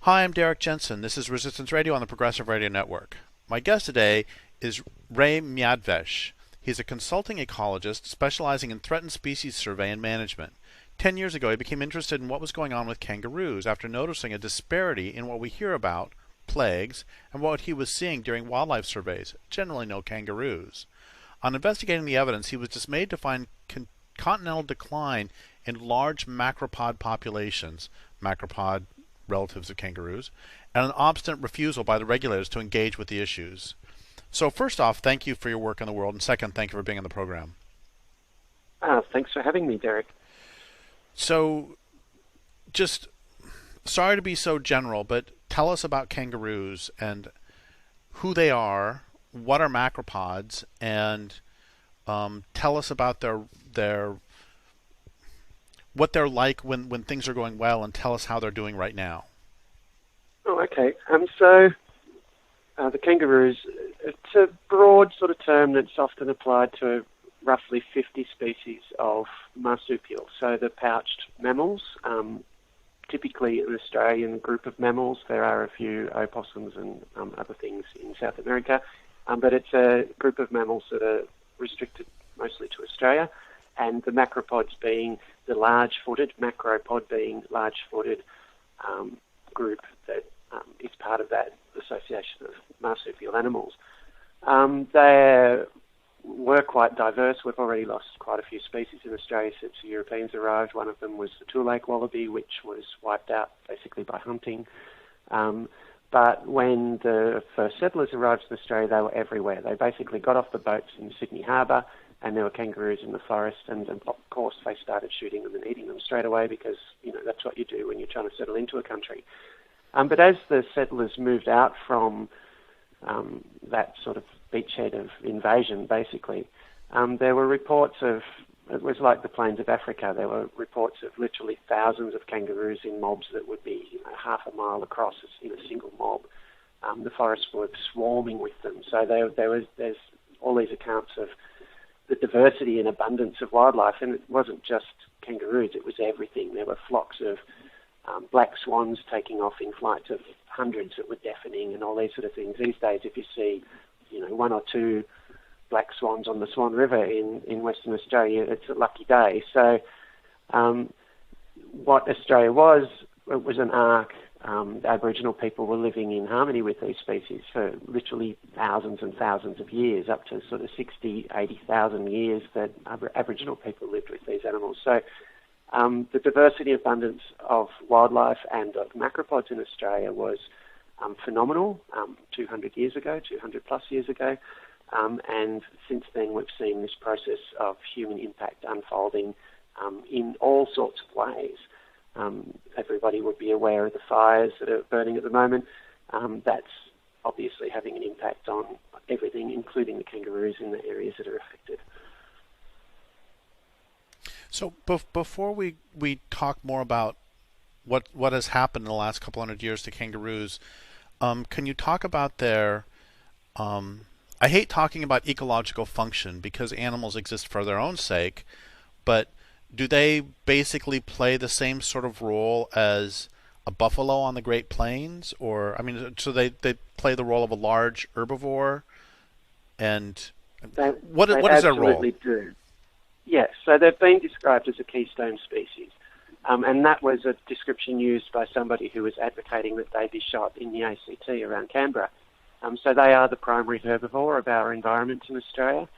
Hi, I'm Derek Jensen. This is Resistance Radio on the Progressive Radio Network. My guest today is Mjadwesch. He's a consulting ecologist specializing in threatened species survey and management. 10 years ago, he became interested in what was going on with kangaroos after noticing a disparity in what we hear about, plagues, and what he was seeing during wildlife surveys, generally no kangaroos. On investigating the evidence, he was dismayed to find continental decline in large macropod populations, macropod relatives of kangaroos, and an obstinate refusal by the regulators to engage with the issues. So first off, thank you for your work in the world, and second, thank you for being on the program. Thanks for having me, Derek. So, just sorry to be so general, but tell us about kangaroos and who they are, what are macropods, and tell us about their what they're like when things are going well, and tell us how they're doing right now. Oh, okay. The kangaroos, it's a broad sort of term that's often applied to roughly 50 species of marsupial. So the pouched mammals, typically an Australian group of mammals. There are a few opossums and other things in South America, but it's a group of mammals that are restricted mostly to Australia, and the macropods being the large-footed, macropod being large-footed group that is part of that association of marsupial animals. They were quite diverse. We've already lost quite a few species in Australia since the Europeans arrived. One of them was the two-lake wallaby, which was wiped out basically by hunting. But when the first settlers arrived in Australia, they were everywhere. They basically got off the boats in Sydney Harbour, and there were kangaroos in the forest, and of course they started shooting them and eating them straight away because, that's what you do when you're trying to settle into a country. But as the settlers moved out from that sort of beachhead of invasion, basically, there were reports of, it was like the plains of Africa, there were reports of literally thousands of kangaroos in mobs that would be half a mile across in a single mob. The forests were swarming with them. So there's all these accounts of the diversity and abundance of wildlife, and it wasn't just kangaroos, it was everything. There were flocks of black swans taking off in flights of hundreds that were deafening and all these sort of things. These days, if you see, one or two black swans on the Swan River in Western Australia, it's a lucky day. So what Australia was, it was an ark. The Aboriginal people were living in harmony with these species for literally thousands and thousands of years, up to sort of 60, 80,000 years that Aboriginal people lived with these animals. So the diversity and abundance of wildlife and of macropods in Australia was phenomenal 200 years ago, 200 plus years ago. And since then we've seen this process of human impact unfolding in all sorts of ways. Everybody would be aware of the fires that are burning at the moment. That's obviously having an impact on everything, including the kangaroos in the areas that are affected. So before we talk more about what has happened in the last couple hundred years to kangaroos, can you talk about their I hate talking about ecological function because animals exist for their own sake, but do they basically play the same sort of role as a buffalo on the Great Plains? Or, so they play the role of a large herbivore? And what is their role? They absolutely do. Yes, so they've been described as a keystone species. And that was a description used by somebody who was advocating that they be shot in the ACT around Canberra. So they are the primary herbivore of our environment in Australia.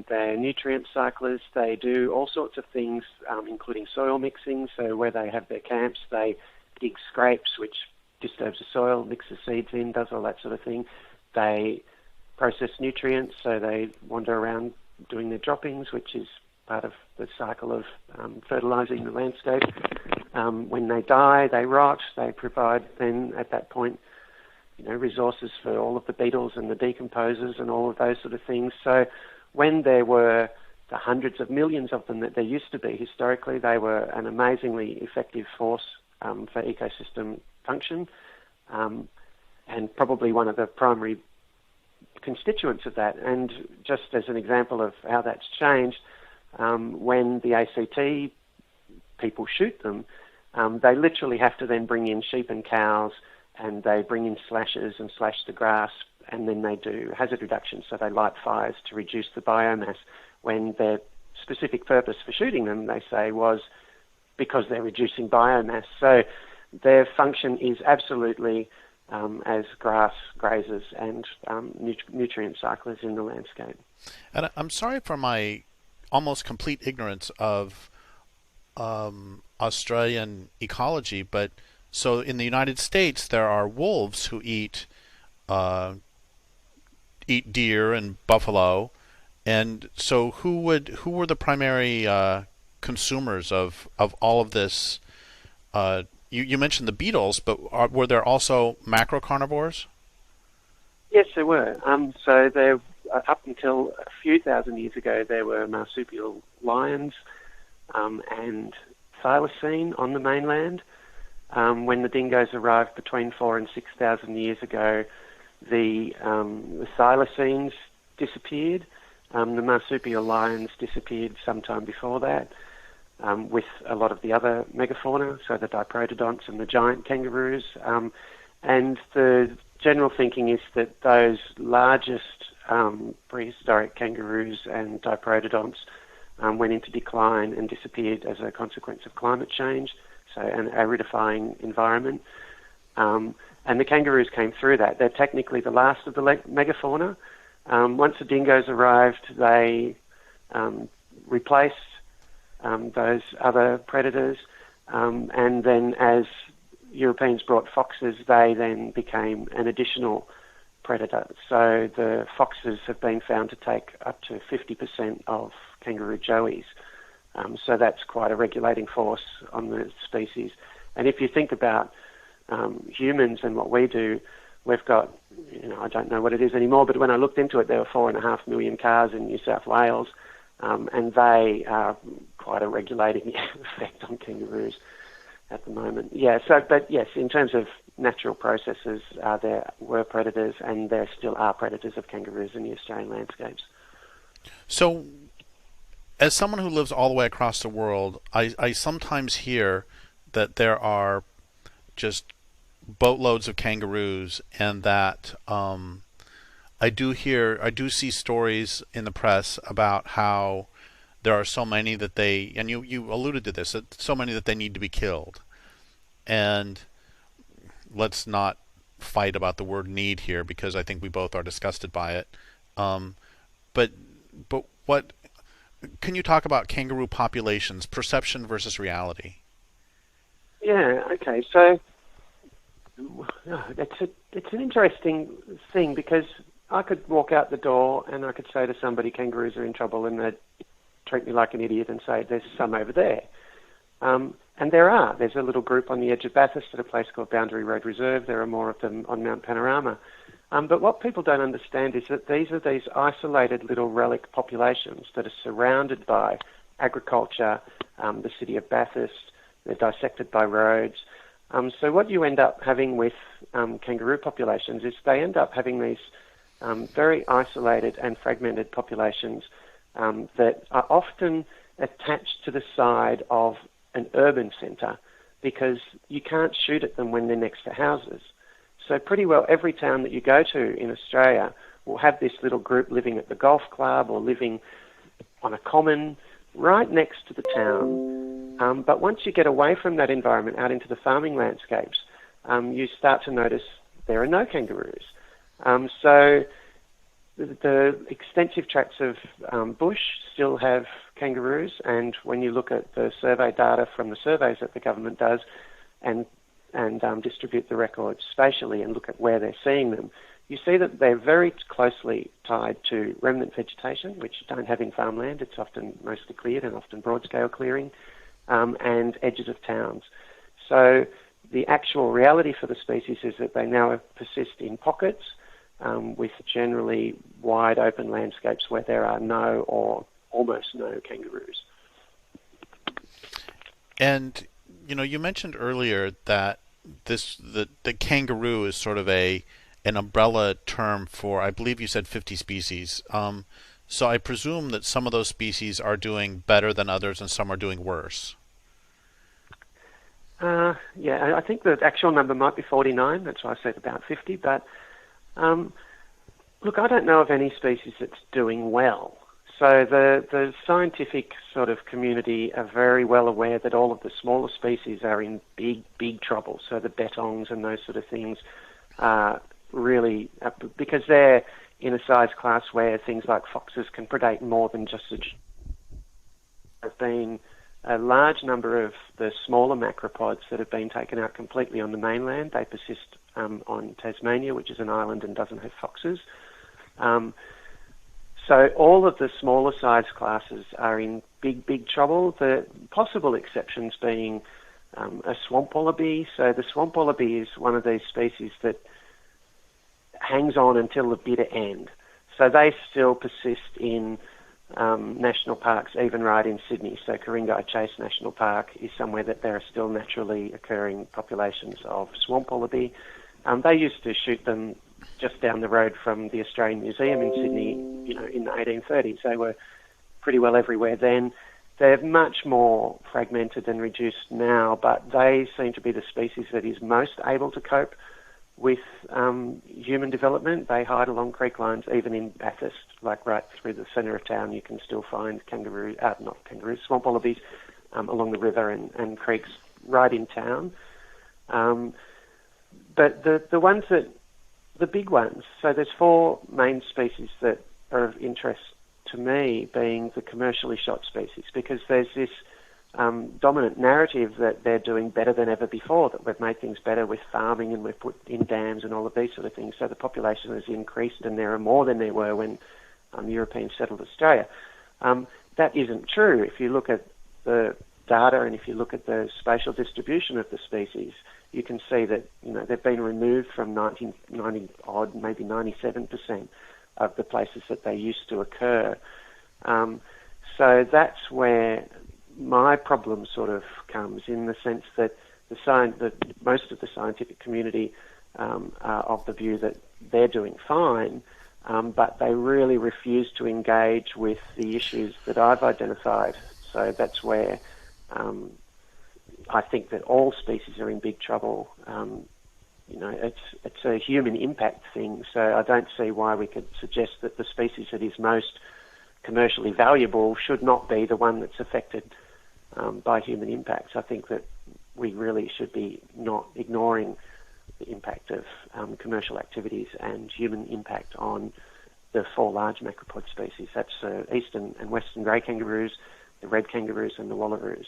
They're nutrient cyclers. They do all sorts of things, including soil mixing. So where they have their camps, they dig scrapes, which disturbs the soil, mix the seeds in, does all that sort of thing. They process nutrients, so they wander around doing their droppings, which is part of the cycle of fertilising the landscape. When they die, they rot. They provide then, at that point, resources for all of the beetles and the decomposers and all of those sort of things. So when there were the hundreds of millions of them that there used to be historically, they were an amazingly effective force for ecosystem function, and probably one of the primary constituents of that. And just as an example of how that's changed, when the ACT people shoot them, They literally have to then bring in sheep and cows, and they bring in slashers and slash the grass, and then they do hazard reduction, so they light fires to reduce the biomass, when their specific purpose for shooting them, they say, was because they're reducing biomass. So their function is absolutely as grass grazers and nutrient cyclers in the landscape. And I'm sorry for my almost complete ignorance of Australian ecology, but so in the United States there are wolves who eat deer and buffalo, and so who were the primary consumers of all of this? You mentioned the beetles, but were there also macrocarnivores? Yes, there were. So there, up until a few thousand years ago, there were marsupial lions and thylacine on the mainland. When the dingoes arrived between 4,000 and 6,000 years ago, the thylacines disappeared. The marsupial lions disappeared sometime before that, with a lot of the other megafauna, so the diprotodonts and the giant kangaroos. And the general thinking is that those largest prehistoric kangaroos and diprotodonts went into decline and disappeared as a consequence of climate change, so an aridifying environment. And the kangaroos came through that. They're technically the last of the megafauna. Once the dingoes arrived, they replaced those other predators, and then as Europeans brought foxes, they then became an additional predator. So the foxes have been found to take up to 50% of kangaroo joeys. So that's quite a regulating force on the species. And if you think about humans and what we do, we've got, I don't know what it is anymore, but when I looked into it, there were 4.5 million cars in New South Wales, and they are quite a regulating effect on kangaroos at the moment. Yeah, but yes, in terms of natural processes, there were predators, and there still are predators of kangaroos in the Australian landscapes. So, as someone who lives all the way across the world, I sometimes hear that there are just boatloads of kangaroos, and that I do see stories in the press about how there are so many that and you alluded to this, that so many that they need to be killed. And let's not fight about the word need here, because I think we both are disgusted by it. But what can you talk about kangaroo populations, perception versus reality? Yeah, okay. So it's an interesting thing, because I could walk out the door and I could say to somebody, kangaroos are in trouble, and they'd treat me like an idiot and say, there's some over there. And there are. There's a little group on the edge of Bathurst at a place called Boundary Road Reserve. There are more of them on Mount Panorama. But what people don't understand is that these are these isolated little relic populations that are surrounded by agriculture, the city of Bathurst. They're dissected by roads. So what you end up having with kangaroo populations is they end up having these very isolated and fragmented populations that are often attached to the side of an urban centre, because you can't shoot at them when they're next to houses. So pretty well every town that you go to in Australia will have this little group living at the golf club or living on a common right next to the town. But once you get away from that environment out into the farming landscapes, you start to notice there are no kangaroos. So the extensive tracts of bush still have kangaroos, and when you look at the survey data from the surveys that the government does and distribute the records spatially and look at where they're seeing them, you see that they're very closely tied to remnant vegetation, which you don't have in farmland. It's often mostly cleared and often broad-scale clearing, and edges of towns. So the actual reality for the species is that they now persist in pockets, with generally wide open landscapes where there are no or almost no kangaroos. And you mentioned earlier that the kangaroo is sort of an umbrella term for, I believe you said 50 species. So I presume that some of those species are doing better than others and some are doing worse. Yeah, I think the actual number might be 49. That's why I said about 50. But look, I don't know of any species that's doing well. So the scientific sort of community are very well aware that all of the smaller species are in big trouble. So the bettongs and those sort of things are really, because they're in a size class where things like foxes can predate more than just a... There have been a large number of the smaller macropods that have been taken out completely on the mainland. They persist on Tasmania, which is an island and doesn't have foxes. So all of the smaller size classes are in big trouble. The possible exceptions being a swamp wallaby. So the swamp wallaby is one of these species that hangs on until the bitter end. So they still persist in national parks, even right in Sydney. So Ku-ring-gai Chase National Park is somewhere that there are still naturally occurring populations of swamp wallaby. They used to shoot them just down the road from the Australian Museum in Sydney, in the 1830s. They were pretty well everywhere then. They're much more fragmented and reduced now, but they seem to be the species that is most able to cope with human development. They hide along creek lines, even in Bathurst, like right through the centre of town. You can still find swamp wallabies along the river and creeks right in town. But the ones the big ones, so there's 4 main species that are of interest to me, being the commercially shot species, because there's this dominant narrative that they're doing better than ever before, that we've made things better with farming and we've put in dams and all of these sort of things. So the population has increased and there are more than there were when Europeans settled Australia. That isn't true. If you look at the data and if you look at the spatial distribution of the species, you can see that they've been removed from 90 odd, maybe 97% of the places that they used to occur. So that's where my problem sort of comes, in the sense that most of the scientific community are of the view that they're doing fine, but they really refuse to engage with the issues that I've identified. So that's where I think that all species are in big trouble. It's a human impact thing, so I don't see why we could suggest that the species that is most commercially valuable should not be the one that's affected by human impacts. I think that we really should be not ignoring the impact of commercial activities and human impact on the 4 large macropod species. That's eastern and western grey kangaroos, the red kangaroos, and the wallaroos.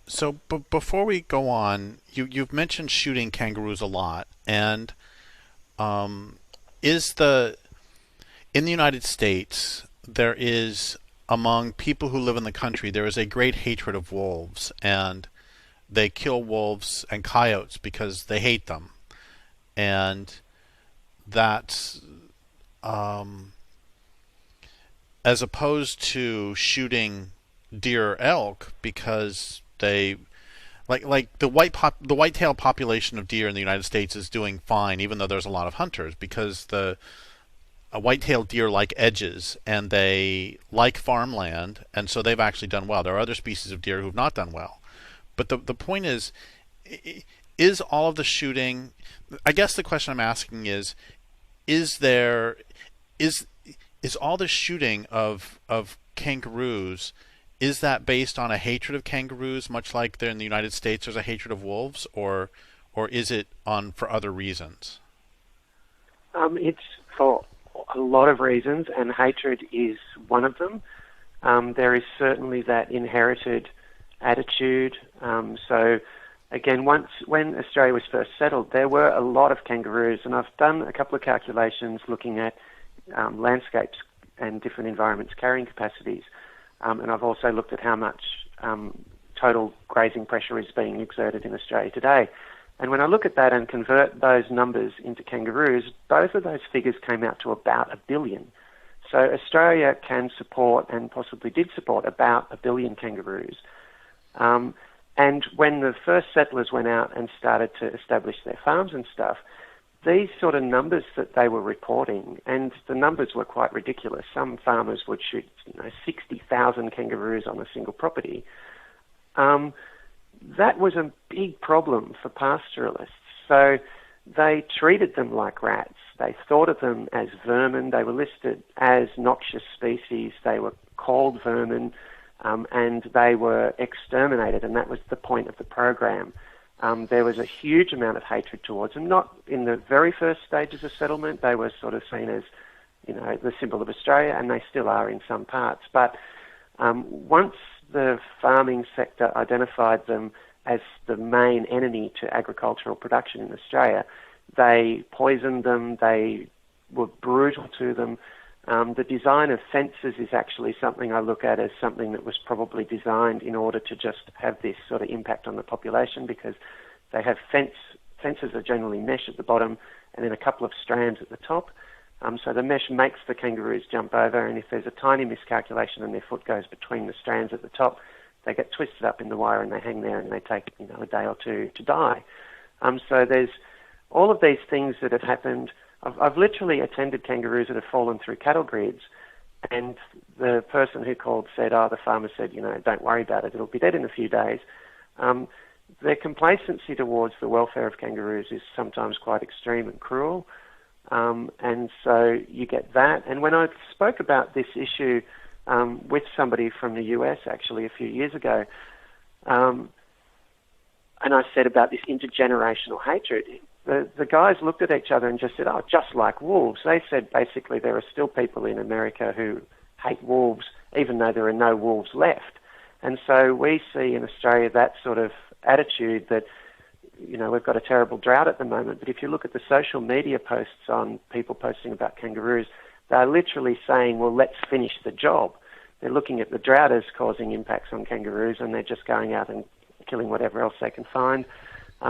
So before we go on, you've mentioned shooting kangaroos a lot, and in the United States, there is, among people who live in the country, there is a great hatred of wolves, and they kill wolves and coyotes because they hate them. And that's as opposed to shooting deer or elk, because they like the whitetail population of deer in the United States is doing fine, even though there's a lot of hunters, because white-tailed deer like edges and they like farmland, and so they've actually done well. There are other species of deer who've not done well. But the point is all of the shooting, I guess the question I'm asking is all the shooting of kangaroos, is that based on a hatred of kangaroos, much like there in the United States there's a hatred of wolves, or is it for other reasons? It's for a lot of reasons, and hatred is one of them. There is certainly that inherited attitude. So again, when Australia was first settled, there were a lot of kangaroos, and I've done a couple of calculations looking at landscapes and different environments carrying capacities. And I've also looked at how much total grazing pressure is being exerted in Australia today. And when I look at that and convert those numbers into kangaroos, both of those figures came out to about 1 billion. So Australia can support, and possibly did support, about 1 billion kangaroos. And when the first settlers went out and started to establish their farms and stuff, these sort of numbers that they were reporting, and the numbers were quite ridiculous. Some farmers would shoot 60,000 kangaroos on a single property. that was a big problem for pastoralists. So they treated them like rats. They thought of them as vermin. They were listed as noxious species. They were called vermin, and they were exterminated, and that was the point of the program. There was a huge amount of hatred towards them. Not in the very first stages of settlement. They were sort of seen as, the symbol of Australia, and they still are in some parts. But once the farming sector identified them as the main enemy to agricultural production in Australia, they poisoned them, they were brutal to them. The design of fences is actually something I look at as something that was probably designed in order to just have this sort of impact on the population, because they have fences are generally mesh at the bottom and then a couple of strands at the top. So the mesh makes the kangaroos jump over, and if there's a tiny miscalculation and their foot goes between the strands at the top, they get twisted up in the wire and they hang there, and they take a day or two to die. So there's all of these things that have happened. I've literally attended kangaroos that have fallen through cattle grids, and the person who called said, the farmer said, don't worry about it, it'll be dead in a few days. Their complacency towards the welfare of kangaroos is sometimes quite extreme and cruel. And so you get that. And when I spoke about this issue with somebody from the US actually a few years ago, and I said about this intergenerational hatred, the guys looked at each other and just said, just like wolves. They said basically there are still people in America who hate wolves, even though there are no wolves left. And so we see in Australia that sort of attitude that, we've got a terrible drought at the moment, but if you look at the social media posts on people posting about kangaroos, they're literally saying, well, let's finish the job. They're looking at the drought as causing impacts on kangaroos, and they're just going out and killing whatever else they can find.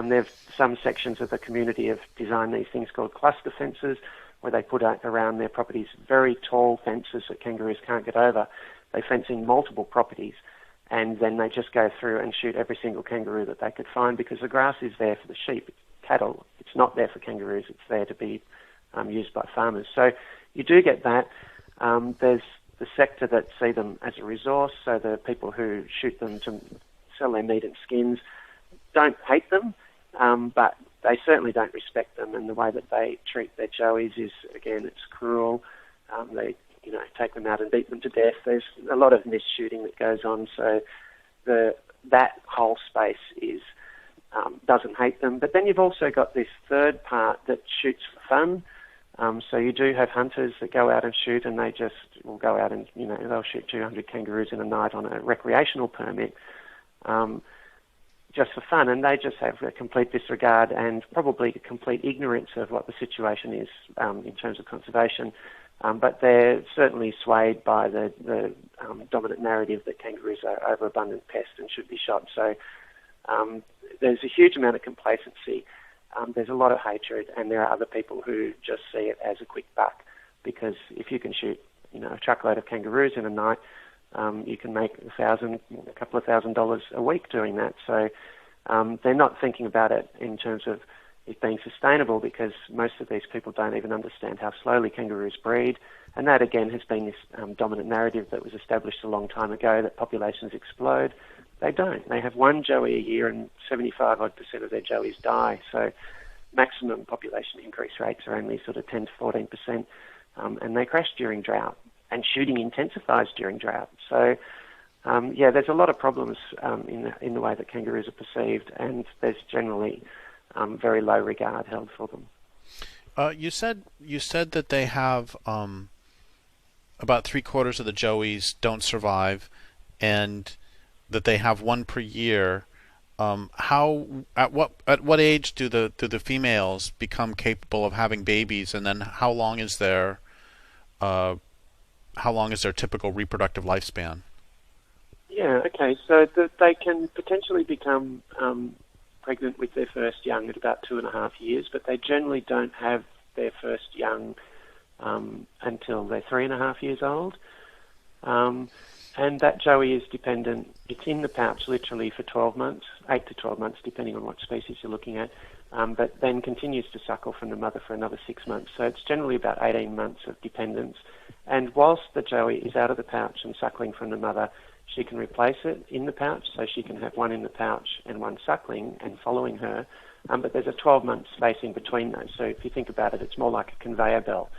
There's some sections of the community have designed these things called cluster fences, where they put out around their properties very tall fences that kangaroos can't get over. They fence in multiple properties, and then they just go through and shoot every single kangaroo that they could find, because the grass is there for the sheep, cattle. It's not there for kangaroos. It's there to be used by farmers. So you do get that. There's the sector that see them as a resource, so the people who shoot them to sell their meat and skins don't hate them, but they certainly don't respect them, and the way that they treat their joeys is, again, it's cruel. They take them out and beat them to death. There's a lot of missed shooting that goes on, so that whole space is doesn't hate them. But then you've also got this third part that shoots for fun. So you do have hunters that go out and shoot, and they just will go out and, they'll shoot 200 kangaroos in a night on a recreational permit, just for fun, and they just have a complete disregard and probably a complete ignorance of what the situation is in terms of conservation. But they're certainly swayed by the dominant narrative that kangaroos are overabundant pests and should be shot. So there's a huge amount of complacency. There's a lot of hatred, and there are other people who just see it as a quick buck, because if you can shoot, a truckload of kangaroos in a night, you can make a couple of $1,000s a week doing that. So they're not thinking about it in terms of it being sustainable, because most of these people don't even understand how slowly kangaroos breed. And that, again, has been this dominant narrative that was established a long time ago, that populations explode. They don't. They have one joey a year, and 75% of their joeys die. So maximum population increase rates are only sort of 10 to 14%, and they crash during drought, and shooting intensifies during drought. So there's a lot of problems in the way that kangaroos are perceived, and there's generally very low regard held for them. You said that they have about 3/4 of the joeys don't survive, and that they have one per year. At what age do the females become capable of having babies, and then how long is their typical reproductive lifespan? Yeah, okay. So they can potentially become pregnant with their first young at about 2.5 years, but they generally don't have their first young until they're 3.5 years old. And that joey is dependent. It's in the pouch literally for 12 months, 8 to 12 months, depending on what species you're looking at, but then continues to suckle from the mother for another 6 months. So it's generally about 18 months of dependence. And whilst the joey is out of the pouch and suckling from the mother, she can replace it in the pouch, so she can have one in the pouch and one suckling and following her. But there's a 12-month spacing between those. So if you think about it, it's more like a conveyor belt,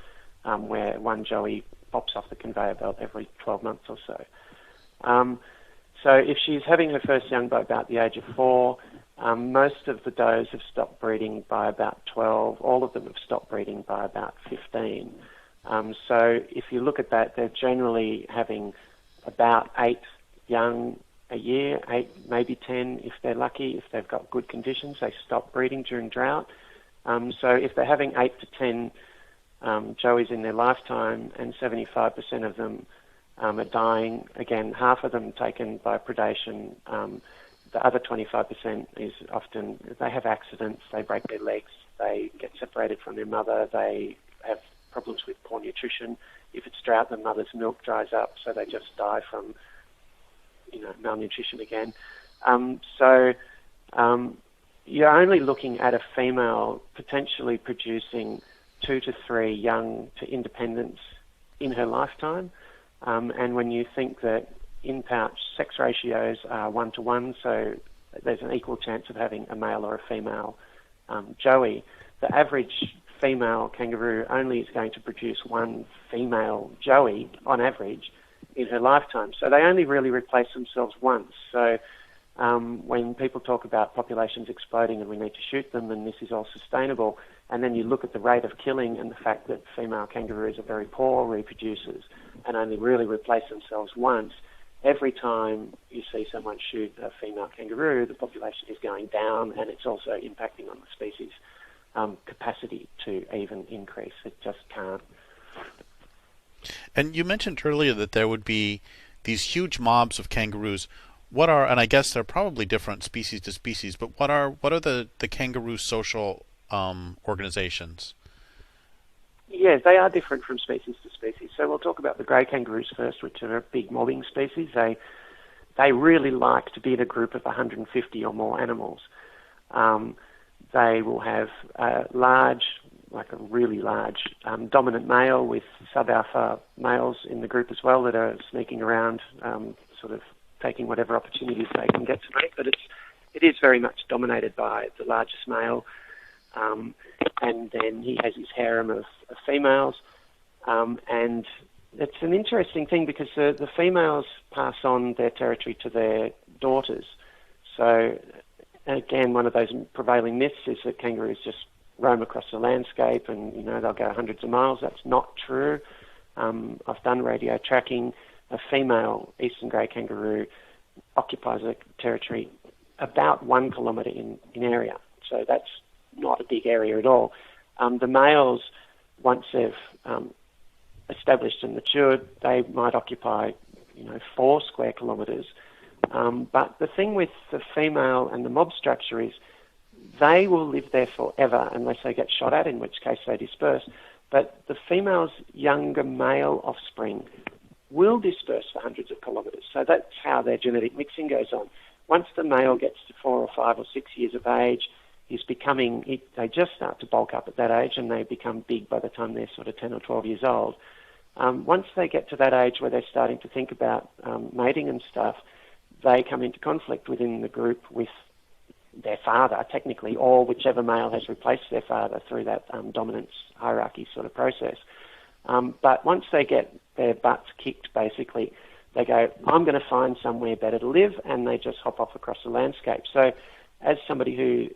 where one joey pops off the conveyor belt every 12 months or so. So if she's having her first young by about the age of 4, most of the does have stopped breeding by about 12. All of them have stopped breeding by about 15. So if you look at that, they're generally having about 8 young a year, 8, maybe 10 if they're lucky. If they've got good conditions, they stop breeding during drought. So if they're having 8 to 10 joeys in their lifetime, and 75% of them are dying, again, half of them taken by predation. The other 25% is often, they have accidents, they break their legs, they get separated from their mother, they have problems with poor nutrition. If it's drought, the mother's milk dries up, so they just die from, malnutrition again. So you're only looking at a female potentially producing 2 to 3 young to independence in her lifetime. And when you think that in-pouch sex ratios are 1-to-1, so there's an equal chance of having a male or a female joey, the average female kangaroo only is going to produce 1 female joey on average in her lifetime. So they only really replace themselves once. So when people talk about populations exploding and we need to shoot them and this is all sustainable, and then you look at the rate of killing and the fact that female kangaroos are very poor reproducers and only really replace themselves once, every time you see someone shoot a female kangaroo, the population is going down, and it's also impacting on the species' capacity to even increase. It just can't. And you mentioned earlier that there would be these huge mobs of kangaroos. What are, and I guess they're probably different species to species, but what are the kangaroo social organizations? Yeah, they are different from species to species. So we'll talk about the grey kangaroos first, which are a big mobbing species. They really like to be in a group of 150 or more animals. They will have a really large dominant male with sub-alpha males in the group as well that are sneaking around, sort of taking whatever opportunities they can get to mate. But it is very much dominated by the largest male. And then he has his harem of females. And it's an interesting thing because the females pass on their territory to their daughters. So, again, one of those prevailing myths is that kangaroos just roam across the landscape and, they'll go hundreds of miles. That's not true. I've done radio tracking. A female eastern grey kangaroo occupies a territory about 1 kilometre in area. So that's not a big area at all. The males, once they've established and matured, they might occupy, 4 square kilometres. But the thing with the female and the mob structure is they will live there forever unless they get shot at, in which case they disperse. But the female's younger male offspring will disperse for hundreds of kilometres. So that's how their genetic mixing goes on. Once the male gets to 4 or 5 or 6 years of age, they just start to bulk up at that age and they become big by the time they're sort of 10 or 12 years old. Once they get to that age where they're starting to think about mating and stuff, they come into conflict within the group with their father, technically, or whichever male has replaced their father through that dominance hierarchy sort of process. But once they get their butts kicked, basically, they go, I'm going to find somewhere better to live, and they just hop off across the landscape. So as somebody who,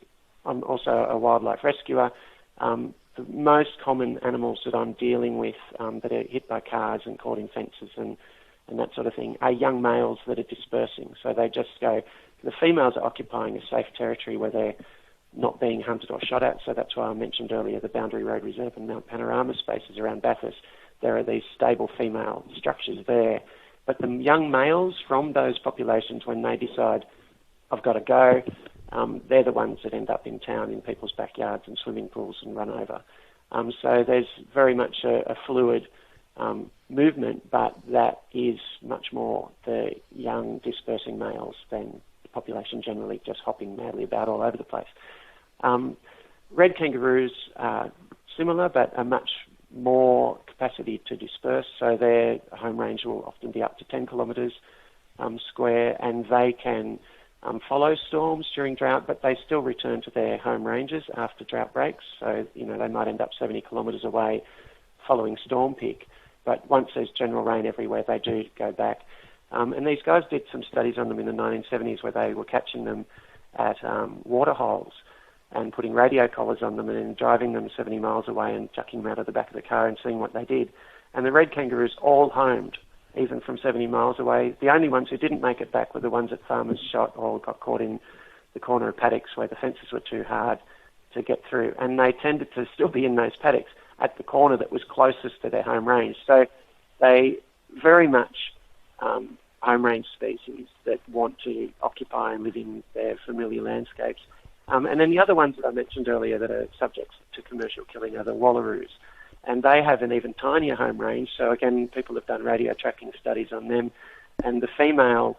I'm also a wildlife rescuer, the most common animals that I'm dealing with that are hit by cars and caught in fences and that sort of thing are young males that are dispersing. So they just go, the females are occupying a safe territory where they're not being hunted or shot at. So that's why I mentioned earlier the Boundary Road Reserve and Mount Panorama spaces around Bathurst. There are these stable female structures there. But the young males from those populations, when they decide, I've got to go, they're the ones that end up in town in people's backyards and swimming pools and run over. So there's very much a fluid movement, but that is much more the young dispersing males than the population generally just hopping madly about all over the place. Red kangaroos are similar, but a much more capacity to disperse, so their home range will often be up to 10 kilometres. square, and they can follow storms during drought, but they still return to their home ranges after drought breaks. So, they might end up 70 kilometres away following storm peak. But once there's general rain everywhere, they do go back. And these guys did some studies on them in the 1970s where they were catching them at water holes and putting radio collars on them and then driving them 70 miles away and chucking them out of the back of the car and seeing what they did. And the red kangaroos all homed, even from 70 miles away. The only ones who didn't make it back were the ones that farmers shot or got caught in the corner of paddocks where the fences were too hard to get through. And they tended to still be in those paddocks at the corner that was closest to their home range. So they very much home range species that want to occupy and live in their familiar landscapes. And then the other ones that I mentioned earlier that are subjects to commercial killing are the wallaroos. And they have an even tinier home range. So again, people have done radio tracking studies on them. And the females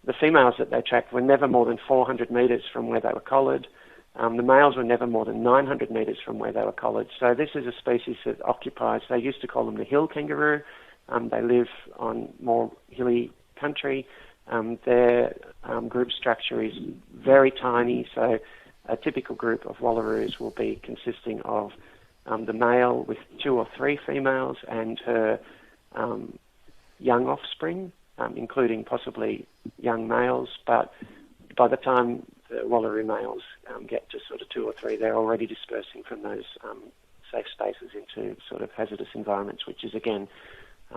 that they tracked were never more than 400 metres from where they were collared. The males were never more than 900 metres from where they were collared. So this is a species that occupies, they used to call them the hill kangaroo. They live on more hilly country. Their group structure is very tiny. So a typical group of wallaroos will be consisting of the male with 2 or 3 females and her young offspring, including possibly young males. But by the time the wallaroo males get to sort of 2 or 3, they're already dispersing from those safe spaces into sort of hazardous environments, which is, again,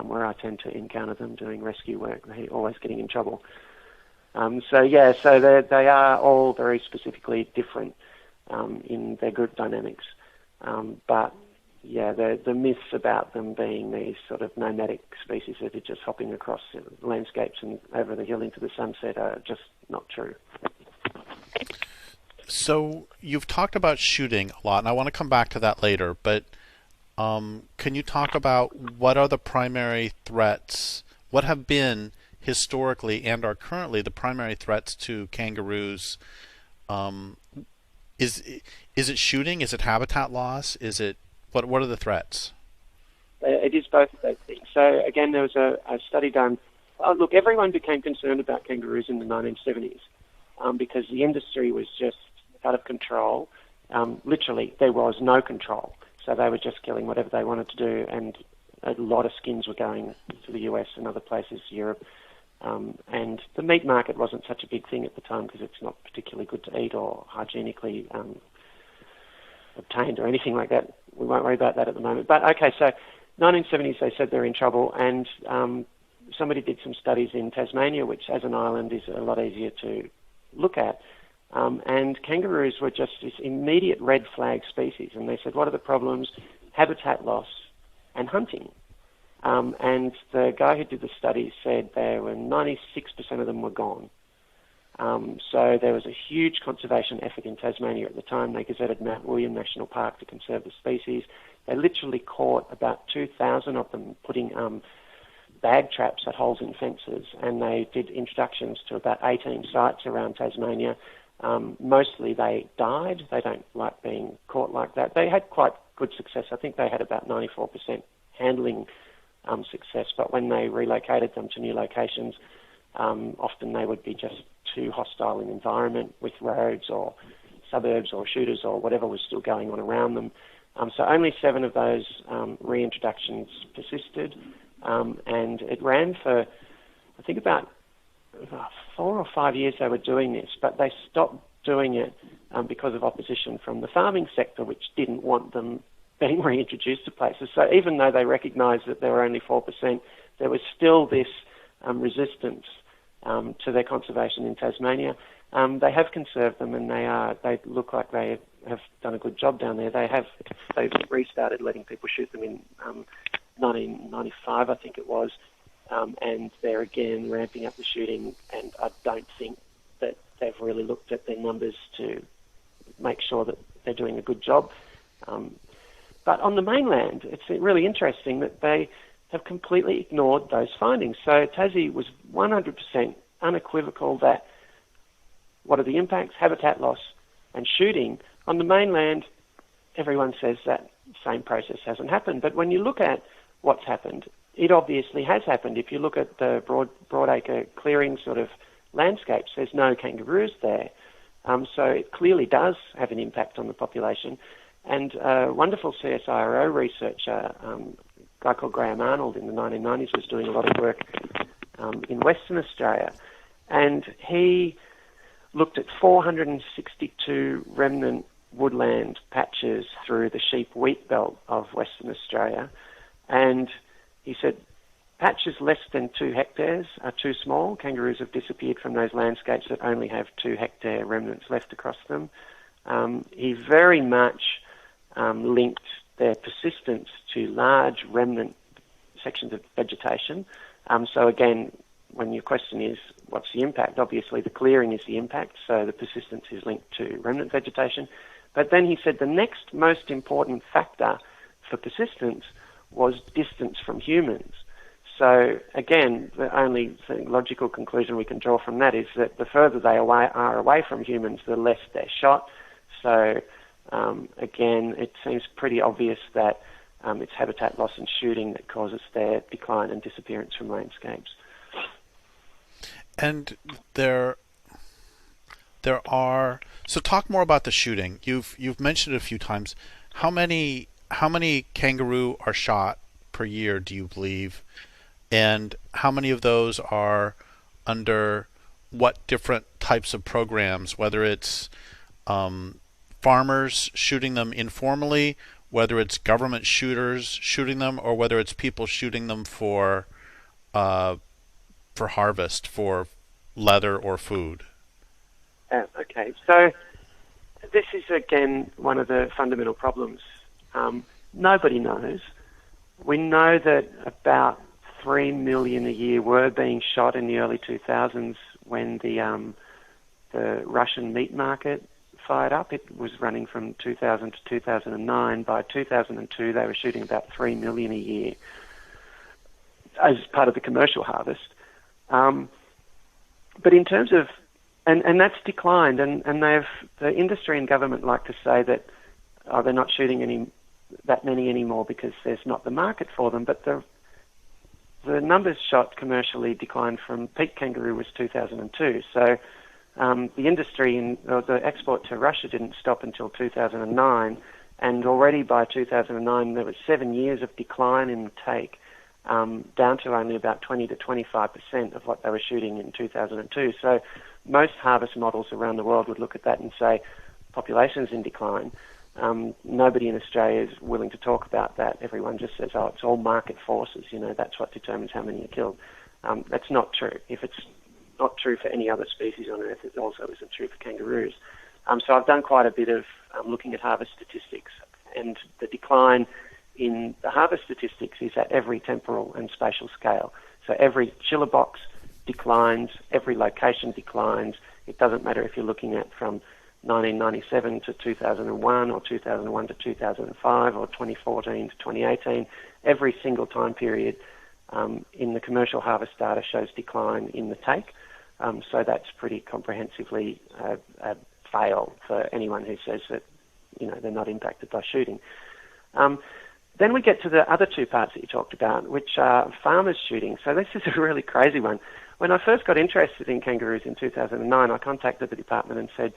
where I tend to encounter them doing rescue work. They're always getting in trouble. So they are all very specifically different in their group dynamics. But the myths about them being these sort of nomadic species that are just hopping across landscapes and over the hill into the sunset are just not true. So you've talked about shooting a lot, and I want to come back to that later, but can you talk about what are the primary threats, what have been historically and are currently the primary threats to kangaroos? Is it shooting? Is it habitat loss? Is it what are the threats? It is both of those things. So again, there was a study done. Look, everyone became concerned about kangaroos in the 1970s because the industry was just out of control. Literally, there was no control. So they were just killing whatever they wanted to do, and a lot of skins were going to the US and other places, Europe. And the meat market wasn't such a big thing at the time because it's not particularly good to eat or hygienically obtained or anything like that. We won't worry about that at the moment. But okay, so 1970s they said they're in trouble, and somebody did some studies in Tasmania, which as an island is a lot easier to look at. And kangaroos were just this immediate red flag species. And they said, what are the problems? Habitat loss and hunting. And the guy who did the study said there were 96% of them were gone. So there was a huge conservation effort in Tasmania at the time. They gazetted Mount William National Park to conserve the species. They literally caught about 2,000 of them putting bag traps at holes in fences. And they did introductions to about 18 sites around Tasmania. Mostly they died. They don't like being caught like that. They had quite good success. I think they had about 94% handling success, but when they relocated them to new locations, often they would be just too hostile in environment with roads or suburbs or shooters or whatever was still going on around them. So only 7 of those reintroductions persisted, and it ran for, I think, about 4 or 5 years they were doing this, but they stopped doing it because of opposition from the farming sector, which didn't want them being reintroduced to places. So even though they recognised that there were only 4%, there was still this resistance to their conservation in Tasmania. They have conserved them, and they look like they have done a good job down there. They've restarted letting people shoot them in 1995, I think it was, and they're again ramping up the shooting. And I don't think that they've really looked at their numbers to make sure that they're doing a good job. But on the mainland, it's really interesting that they have completely ignored those findings. So Tassie was 100% unequivocal that what are the impacts? Habitat loss and shooting. On the mainland, everyone says that same process hasn't happened. But when you look at what's happened, it obviously has happened. If you look at the broadacre clearing sort of landscapes, there's no kangaroos there. So it clearly does have an impact on the population. And a wonderful CSIRO researcher, a guy called Graham Arnold in the 1990s, was doing a lot of work in Western Australia. And he looked at 462 remnant woodland patches through the sheep wheat belt of Western Australia. And he said patches less than 2 hectares are too small. Kangaroos have disappeared from those landscapes that only have 2 hectare remnants left across them. He very much linked their persistence to large remnant sections of vegetation. So again, when your question is, what's the impact? Obviously, the clearing is the impact, so the persistence is linked to remnant vegetation. But then he said the next most important factor for persistence was distance from humans. So again, the only logical conclusion we can draw from that is that the further they are away from humans, the less they're shot. So again, it seems pretty obvious that it's habitat loss and shooting that causes their decline and disappearance from landscapes. And there are, so talk more about the shooting. You've mentioned it a few times. How many kangaroo are shot per year, do you believe? And how many of those are under what different types of programs, whether it's farmers shooting them informally, whether it's government shooters shooting them, or whether it's people shooting them for harvest, for leather or food? Okay, so this is again one of the fundamental problems. Nobody knows. We know that about 3 million a year were being shot in the early 2000s when the Russian meat market fired up. It was running from 2000 to 2009. By 2002, they were shooting about 3 million a year as part of the commercial harvest. But in terms of, and that's declined, and the industry and government like to say that they're not shooting that many anymore because there's not the market for them. But the numbers shot commercially declined from peak kangaroo was 2002. So the industry the export to Russia didn't stop until 2009, and already by 2009 there was 7 years of decline in the take, down to only about 20 to 25% of what they were shooting in 2002. So most harvest models around the world would look at that and say population's in decline. Nobody in Australia is willing to talk about that. Everyone just says, oh, it's all market forces, that's what determines how many are killed. That's not true. If it's not true for any other species on Earth, it also isn't true for kangaroos. So I've done quite a bit of looking at harvest statistics, and the decline in the harvest statistics is at every temporal and spatial scale. So every chiller box declines, every location declines. It doesn't matter if you're looking at from 1997 to 2001 or 2001 to 2005 or 2014 to 2018. Every single time period in the commercial harvest data shows decline in the take. So that's pretty comprehensively a fail for anyone who says that they're not impacted by shooting. Then we get to the other two parts that you talked about, which are farmers shooting. So this is a really crazy one. When I first got interested in kangaroos in 2009, I contacted the department and said,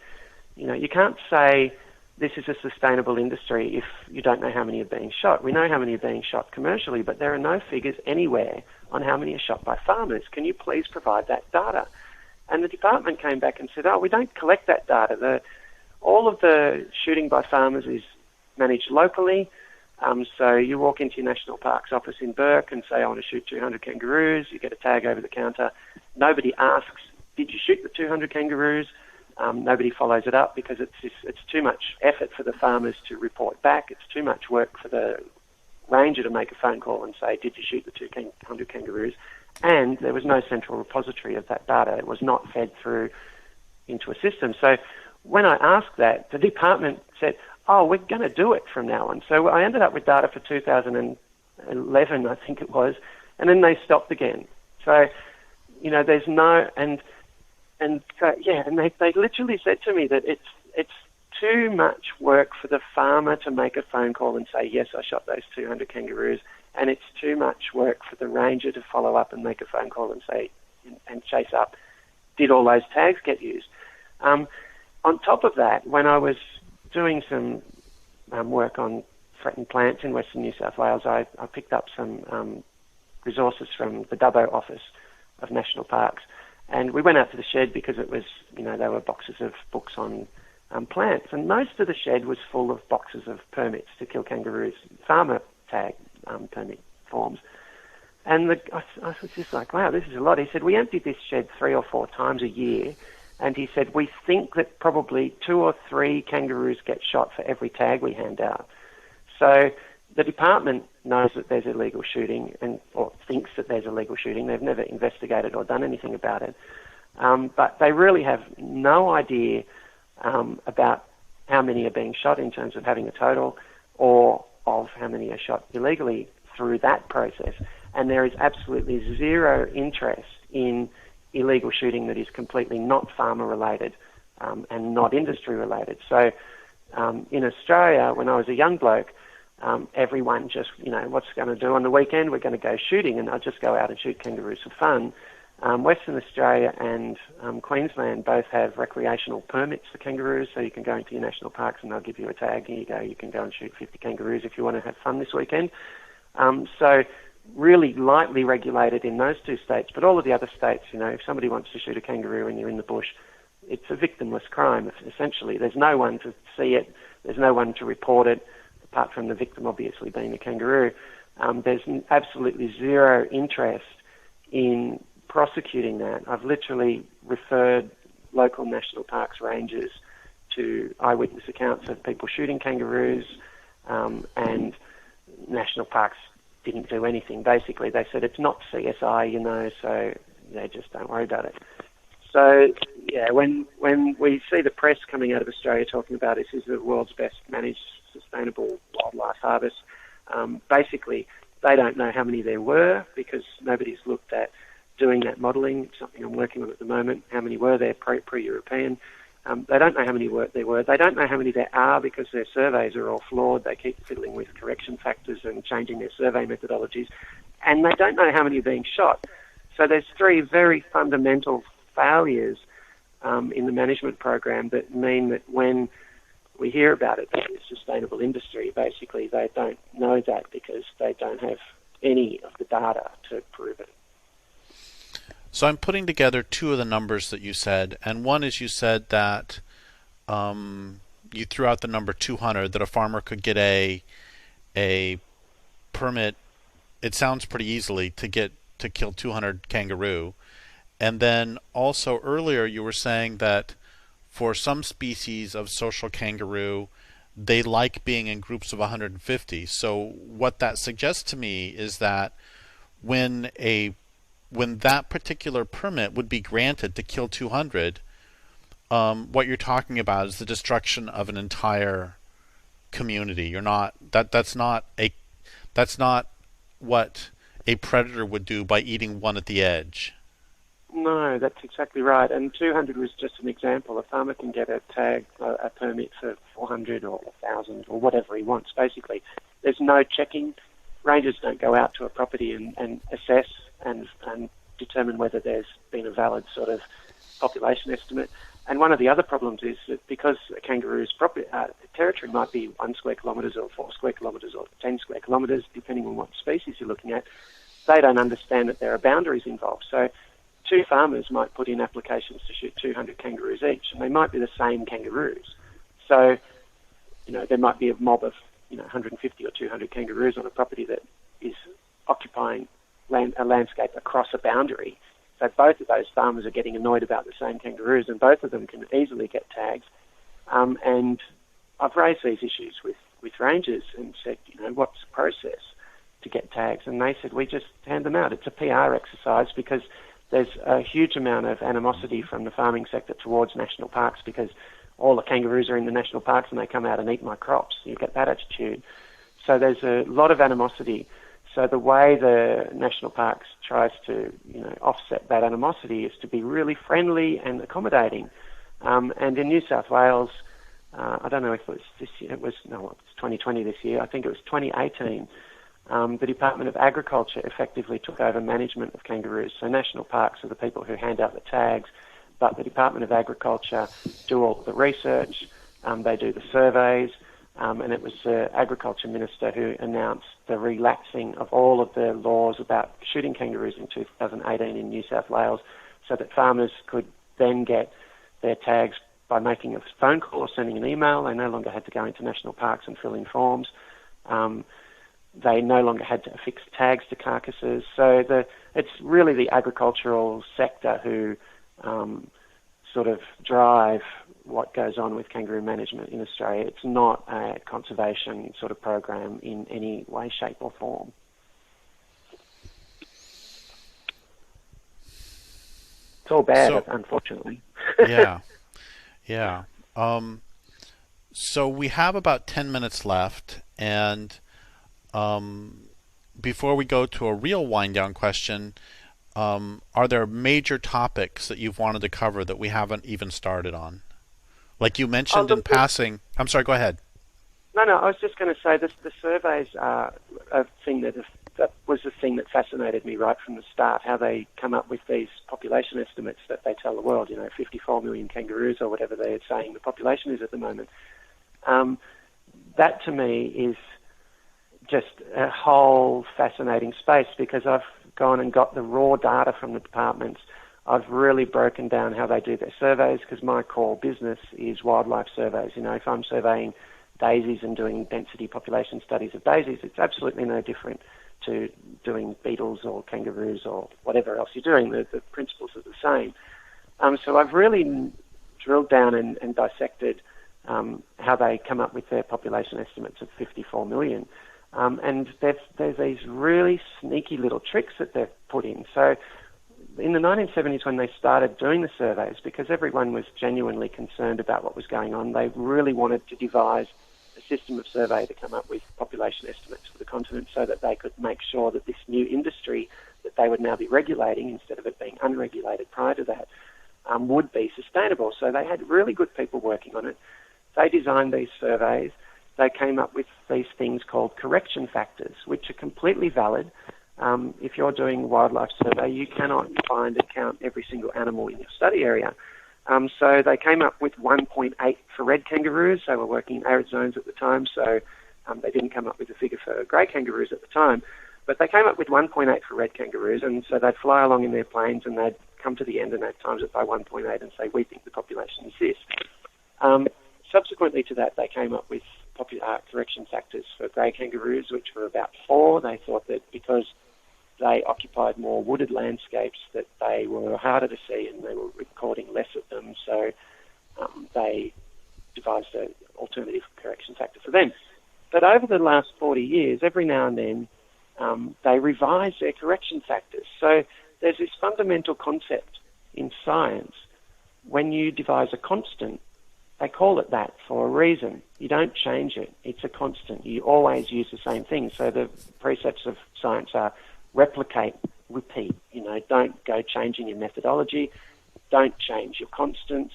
you can't say this is a sustainable industry if you don't know how many are being shot. We know how many are being shot commercially, but there are no figures anywhere on how many are shot by farmers. Can you please provide that data? And the department came back and said, we don't collect that data. All of the shooting by farmers is managed locally. So you walk into your National Parks office in Burke and say, I want to shoot 200 kangaroos. You get a tag over the counter. Nobody asks, did you shoot the 200 kangaroos? Nobody follows it up because it's too much effort for the farmers to report back. It's too much work for the ranger to make a phone call and say, did you shoot the 200 kangaroos? And there was no central repository of that data. It was not fed through into a system. So when I asked that, the department said, we're going to do it from now on. So I ended up with data for 2011, I think it was, and then they stopped again. So, there's no, and they literally said to me that it's too much work for the farmer to make a phone call and say, yes, I shot those 200 kangaroos, and it's too much work for the ranger to follow up and make a phone call and say, and chase up, did all those tags get used? On top of that, when I was doing some work on threatened plants in Western New South Wales, I picked up some resources from the Dubbo office of national parks, and we went out to the shed because it was, there were boxes of books on plants, and most of the shed was full of boxes of permits to kill kangaroos, farmer tag permit forms. And I was just like, wow, this is a lot. He said, we empty this shed 3 or 4 times a year, and he said, we think that probably 2 or 3 kangaroos get shot for every tag we hand out. So the department knows that there's illegal shooting or thinks that there's illegal shooting. They've never investigated or done anything about it. But they really have no idea about how many are being shot in terms of having a total, or of how many are shot illegally through that process. And there is absolutely zero interest in illegal shooting that is completely not farmer-related and not industry-related. So in Australia, when I was a young bloke, everyone just, what's going to do on the weekend? We're going to go shooting, and I'll just go out and shoot kangaroos for fun. Western Australia and Queensland both have recreational permits for kangaroos, so you can go into your national parks and they'll give you a tag. Here you go, you can go and shoot 50 kangaroos if you want to have fun this weekend. So really lightly regulated in those 2 states, but all of the other states, if somebody wants to shoot a kangaroo and you're in the bush, it's a victimless crime, essentially. There's no one to see it, there's no one to report it, apart from the victim obviously being the kangaroo. There's absolutely zero interest in prosecuting that. I've literally referred local national parks rangers to eyewitness accounts of people shooting kangaroos, and national parks didn't do anything. Basically, they said it's not CSI, so they just don't worry about it. So, yeah, when we see the press coming out of Australia talking about this is the world's best managed sustainable wildlife harvest, basically they don't know how many there were because nobody's looked at doing that modelling. It's something I'm working on at the moment. How many were there pre-European? They don't know how many there were. They don't know how many there are because their surveys are all flawed. They keep fiddling with correction factors and changing their survey methodologies. And they don't know how many are being shot. So there's 3 very fundamental failures in the management program that mean that when we hear about it, that is sustainable industry, basically they don't know that because they don't have any of the data to prove it. So I'm putting together 2 of the numbers that you said, and one is you said that you threw out the number 200, that a farmer could get a permit. It sounds pretty easily to kill 200 kangaroo. And then also earlier you were saying that for some species of social kangaroo, they like being in groups of 150. So what that suggests to me is that when that particular permit would be granted to kill 200, what you're talking about is the destruction of an entire community. That's not what a predator would do by eating one at the edge. No, that's exactly right. And 200 was just an example. A farmer can get a tag, a permit for 400 or 1,000 or whatever he wants, basically. There's no checking. Rangers don't go out to a property and assess and determine whether there's been a valid sort of population estimate. And one of the other problems is that because a kangaroo's territory might be 1 square kilometres or 4 square kilometres or 10 square kilometres, depending on what species you're looking at, they don't understand that there are boundaries involved. So 2 farmers might put in applications to shoot 200 kangaroos each, and they might be the same kangaroos. So, there might be a mob of, 150 or 200 kangaroos on a property that is occupying a landscape across a boundary. So both of those farmers are getting annoyed about the same kangaroos, and both of them can easily get tags. And I've raised these issues with rangers and said, what's the process to get tags? And they said, we just hand them out. It's a PR exercise because there's a huge amount of animosity from the farming sector towards national parks because all the kangaroos are in the national parks and they come out and eat my crops. You get that attitude. So there's a lot of animosity. So the way the national parks tries to, offset that animosity is to be really friendly and accommodating. And in New South Wales, I don't know if it was this year, it's 2020 this year, I think it was 2018, the Department of Agriculture effectively took over management of kangaroos. So national parks are the people who hand out the tags, but the Department of Agriculture do all the research, they do the surveys, and it was the Agriculture Minister who announced the relaxing of all of the laws about shooting kangaroos in 2018 in New South Wales, so that farmers could then get their tags by making a phone call or sending an email. They no longer had to go into national parks and fill in forms. They no longer had to affix tags to carcasses. So it's really the agricultural sector who sort of drive what goes on with kangaroo management in Australia. It's not a conservation sort of program in any way, shape or form. It's all bad, unfortunately. Yeah. So we have about 10 minutes left, and before we go to a real wind-down question, are there major topics that you've wanted to cover that we haven't even started on? Like you mentioned in passing. I'm sorry, go ahead. No, I was just going to say the surveys are a thing that was the thing that fascinated me right from the start, how they come up with these population estimates that they tell the world, 54 million kangaroos or whatever they're saying the population is at the moment. That to me is just a whole fascinating space, because I've gone and got the raw data from the departments. I've really broken down how they do their surveys, because my core business is wildlife surveys. If I'm surveying daisies and doing density population studies of daisies, it's absolutely no different to doing beetles or kangaroos or whatever else you're doing. The principles are the same. So I've really drilled down and dissected how they come up with their population estimates of 54 million. And there's these really sneaky little tricks that they've put in. So in the 1970s, when they started doing the surveys, because everyone was genuinely concerned about what was going on, they really wanted to devise a system of survey to come up with population estimates for the continent, so that they could make sure that this new industry that they would now be regulating, instead of it being unregulated prior to that, would be sustainable. So they had really good people working on it. They designed these surveys. They came up with these things called correction factors, which are completely valid. If you're doing a wildlife survey, you cannot find and count every single animal in your study area. So they came up with 1.8 for red kangaroos. They were working in arid zones at the time, so they didn't come up with a figure for grey kangaroos at the time. But they came up with 1.8 for red kangaroos, and so they'd fly along in their planes and they'd come to the end and they'd times it by 1.8 and say, we think the population is this. Subsequently to that, they came up with correction factors for grey kangaroos, which were about 4. They thought that because they occupied more wooded landscapes, that they were harder to see and they were recording less of them, so they devised an alternative correction factor for them. But over the last 40 years, every now and then, they revise their correction factors. So there's this fundamental concept in science. When you devise a constant, they call it that for a reason. You don't change it. It's a constant. You always use the same thing. So the precepts of science are replicate, repeat. Don't go changing your methodology. Don't change your constants.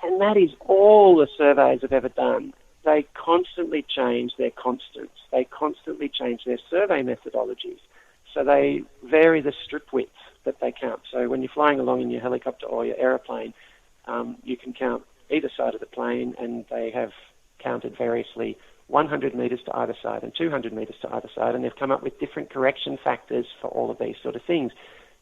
And that is all the surveys have ever done. They constantly change their constants. They constantly change their survey methodologies. So they vary the strip width that they count. So when you're flying along in your helicopter or your aeroplane, you can count either side of the plane, and they have counted variously 100 metres to either side and 200 metres to either side, and they've come up with different correction factors for all of these sort of things.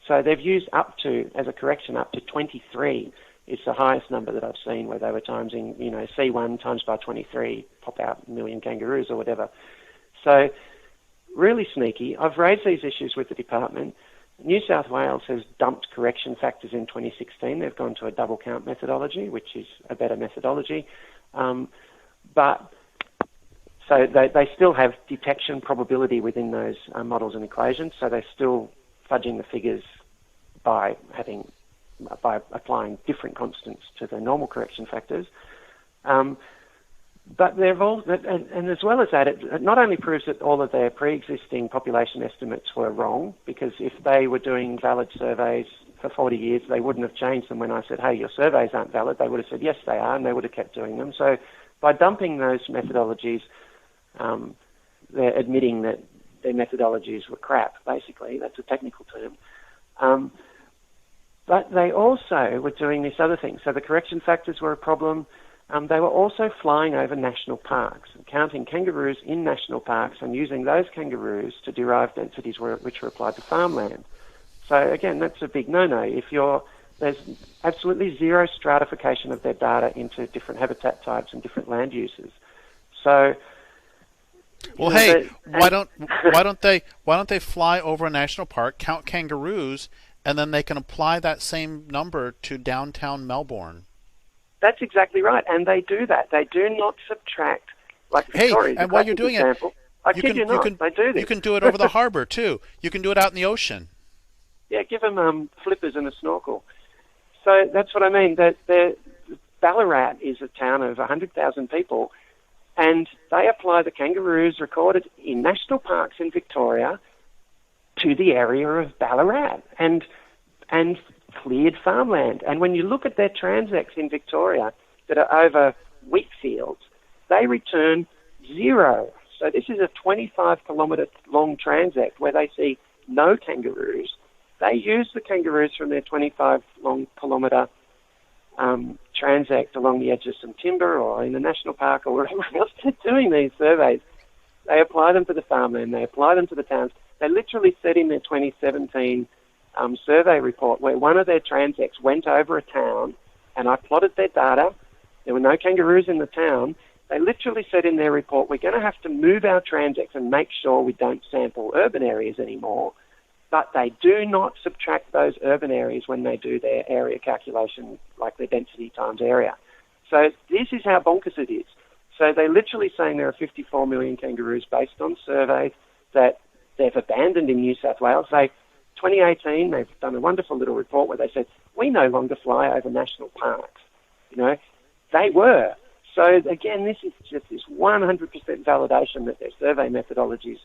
So they've used up to 23 is the highest number that I've seen, where they were timesing, C1 times by 23, pop out a million kangaroos or whatever. So really sneaky. I've raised these issues with the department. New South Wales has dumped correction factors in 2016. They've gone to a double count methodology, which is a better methodology. But so they still have detection probability within those models and equations, so they're still fudging the figures by applying different constants to the normal correction factors. But they've all, and as well as that, it not only proves that all of their pre-existing population estimates were wrong, because if they were doing valid surveys for 40 years, they wouldn't have changed them when I said, hey, your surveys aren't valid. They would have said, yes, they are, and they would have kept doing them. So by dumping those methodologies, they're admitting that their methodologies were crap, basically. That's a technical term. But they also were doing this other thing. So the correction factors were a problem. They were also flying over national parks and counting kangaroos in national parks and using those kangaroos to derive densities which were applied to farmland. So again, that's a big no-no. There's absolutely zero stratification of their data into different habitat types and different land uses. So, well, hey, why don't they fly over a national park, count kangaroos, and then they can apply that same number to downtown Melbourne? That's exactly right, and they do that. They do not subtract, like Victoria. Hey, and while you're doing example, it, they do this. You can do it over the harbour too. You can do it out in the ocean. Yeah, give them flippers and a snorkel. So that's what I mean. Ballarat is a town of 100,000 people, and they apply the kangaroos recorded in national parks in Victoria to the area of Ballarat and cleared farmland. And when you look at their transects in Victoria that are over wheat fields, they return 0. So this is a 25-kilometre long transect where they see no kangaroos. They use the kangaroos from their 25-kilometre transect along the edge of some timber or in the national park or wherever else they're doing these surveys. They apply them to the farmland. They apply them to the towns. They literally said in their 2017 survey report where one of their transects went over a town and I plotted their data. There were no kangaroos in the town. They literally said in their report, we're going to have to move our transects and make sure we don't sample urban areas anymore. But they do not subtract those urban areas when they do their area calculation, like their density times area. So this is how bonkers it is. So they're literally saying there are 54 million kangaroos based on surveys that they've abandoned in New South Wales. 2018, they've done a wonderful little report where they said, we no longer fly over national parks. They were. So again, this is just this 100% validation that their survey methodologies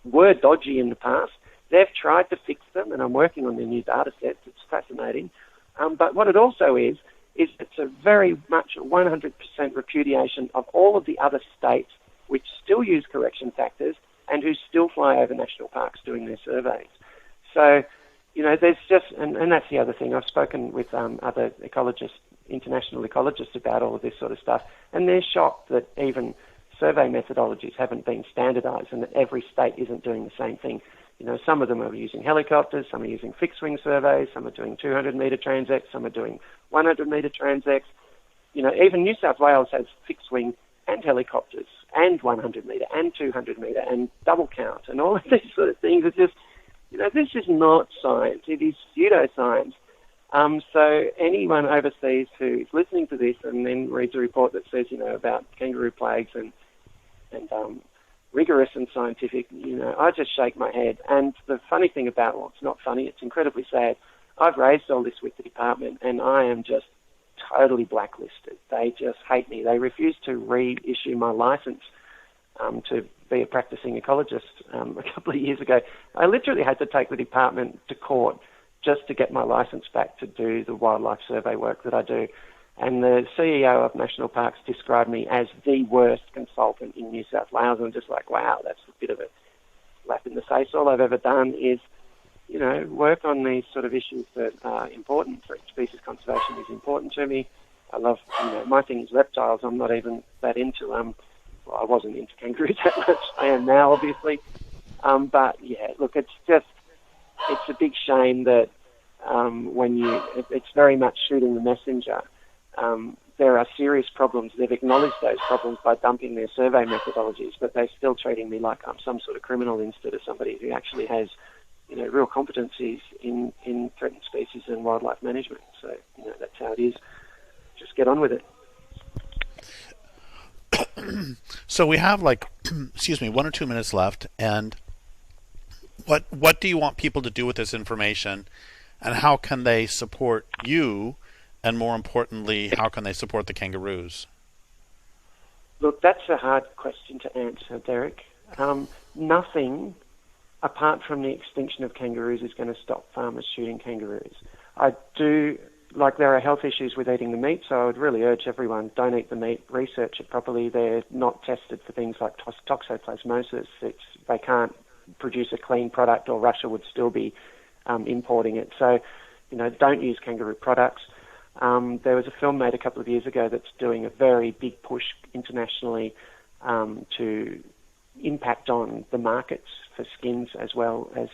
were dodgy in the past. They've tried to fix them, and I'm working on their new data sets. It's fascinating. But what it also is it's a very much a 100% repudiation of all of the other states which still use correction factors and who still fly over national parks doing their surveys. So, there's just, and that's the other thing. I've spoken with other ecologists, international ecologists about all of this sort of stuff, and they're shocked that even survey methodologies haven't been standardised and that every state isn't doing the same thing. Some of them are using helicopters, some are using fixed-wing surveys, some are doing 200-metre transects, some are doing 100-metre transects. Even New South Wales has fixed-wing and helicopters and 100-metre and 200-metre and double count and all of these sort of things. It's just, this is not science. It is pseudoscience. So anyone overseas who's listening to this and then reads a report that says, about kangaroo plagues and rigorous and scientific, I just shake my head. And the funny thing about, it's not funny, it's incredibly sad. I've raised all this with the department and I am just totally blacklisted. They just hate me. They refuse to reissue my license to be a practicing ecologist a couple of years ago. I literally had to take the department to court just to get my license back to do the wildlife survey work that I do. And the CEO of National Parks described me as the worst consultant in New South Wales. I'm just like, wow, that's a bit of a slap in the face. All I've ever done is, work on these sort of issues that are important. For species conservation is important to me. I love, my thing is reptiles. I'm not even that into, I wasn't into kangaroos that much. I am now, obviously. But yeah, look, it's a big shame that it's very much shooting the messenger. There are serious problems. They've acknowledged those problems by dumping their survey methodologies, but they're still treating me like I'm some sort of criminal instead of somebody who actually has, real competencies in threatened species and wildlife management. So, that's how it is. Just get on with it. So we have 1 or 2 minutes left, and what do you want people to do with this information, and how can they support you? And more importantly, how can they support the kangaroos? Look, that's a hard question to answer, Derek. Nothing, apart from the extinction of kangaroos, is going to stop farmers shooting kangaroos. I do like there are health issues with eating the meat, so I would really urge everyone, don't eat the meat, research it properly. They're not tested for things like toxoplasmosis. They can't produce a clean product, or Russia would still be importing it. So, don't use kangaroo products. There was a film made a couple of years ago that's doing a very big push internationally to impact on the markets for skins as well as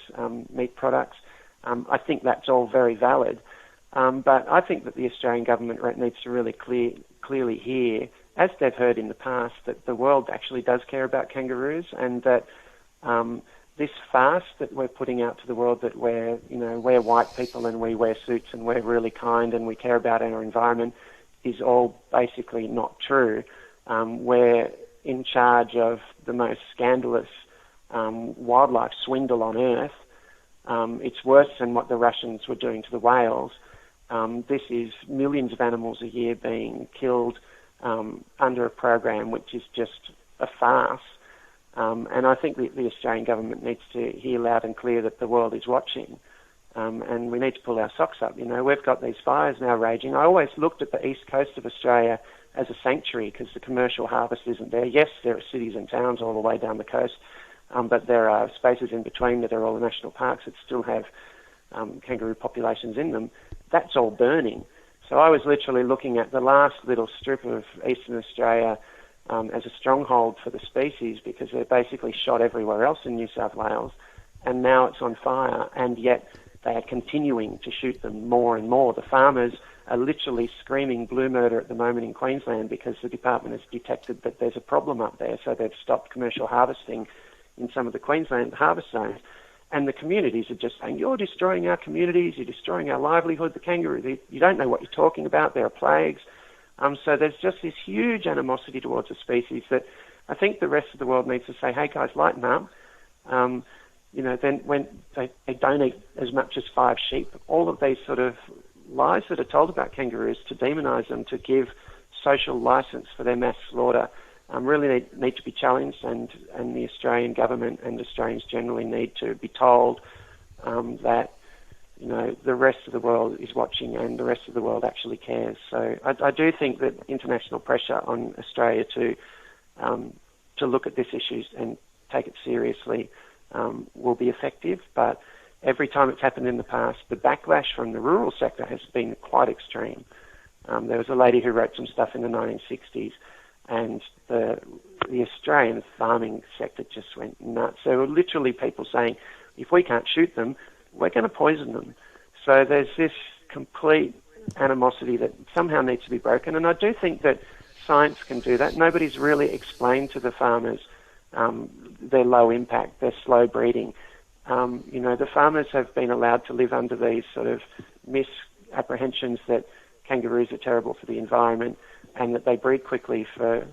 meat products. I think that's all very valid. But I think that the Australian government needs to really clearly hear, as they've heard in the past, that the world actually does care about kangaroos, and that this farce that we're putting out to the world, that we're white people and we wear suits and we're really kind and we care about our environment, is all basically not true. We're in charge of the most scandalous wildlife swindle on earth. It's worse than what the Russians were doing to the whales. This is millions of animals a year being killed under a program which is just a farce. And I think the Australian government needs to hear loud and clear that the world is watching. And we need to pull our socks up. We've got these fires now raging. I always looked at the east coast of Australia as a sanctuary because the commercial harvest isn't there. Yes, there are cities and towns all the way down the coast, but there are spaces in between that are all the national parks that still have kangaroo populations in them. That's all burning. So I was literally looking at the last little strip of eastern Australia as a stronghold for the species, because they're basically shot everywhere else in New South Wales, and now it's on fire, and yet they are continuing to shoot them more and more. The farmers are literally screaming blue murder at the moment in Queensland because the department has detected that there's a problem up there, so they've stopped commercial harvesting in some of the Queensland harvest zones. And the communities are just saying, you're destroying our communities, you're destroying our livelihood, the kangaroo, you don't know what you're talking about, there are plagues. So there's just this huge animosity towards a species that I think the rest of the world needs to say, hey guys, lighten up. Then when they don't eat as much as 5 sheep, all of these sort of lies that are told about kangaroos to demonise them, to give social licence for their mass slaughter, really need to be challenged, and the Australian government and Australians generally need to be told that the rest of the world is watching and the rest of the world actually cares. So I do think that international pressure on Australia to look at this issue and take it seriously will be effective. But every time it's happened in the past, the backlash from the rural sector has been quite extreme. There was a lady who wrote some stuff in the 1960s, and the Australian farming sector just went nuts. There were literally people saying, if we can't shoot them, we're going to poison them. So there's this complete animosity that somehow needs to be broken, and I do think that science can do that. Nobody's really explained to the farmers their low impact, their slow breeding. The farmers have been allowed to live under these sort of misapprehensions that kangaroos are terrible for the environment and that they breed quickly for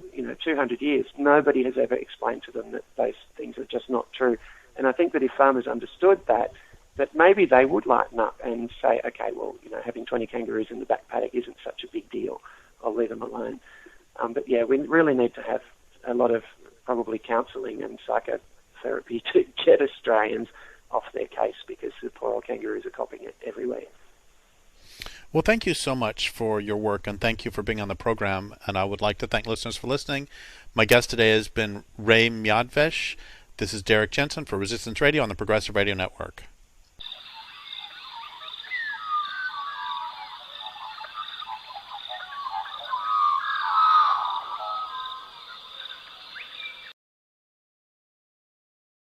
200 years. Nobody has ever explained to them that those things are just not true. And I think that if farmers understood that maybe they would lighten up and say, okay, well, having 20 kangaroos in the back paddock isn't such a big deal. I'll leave them alone. But yeah, we really need to have a lot of probably counselling and psychotherapy to get Australians off their case, because the poor old kangaroos are copying it everywhere. Well, thank you so much for your work, and thank you for being on the program. And I would like to thank listeners for listening. My guest today has been Ray Mjadwesch. This is Derek Jensen for Resistance Radio on the Progressive Radio Network.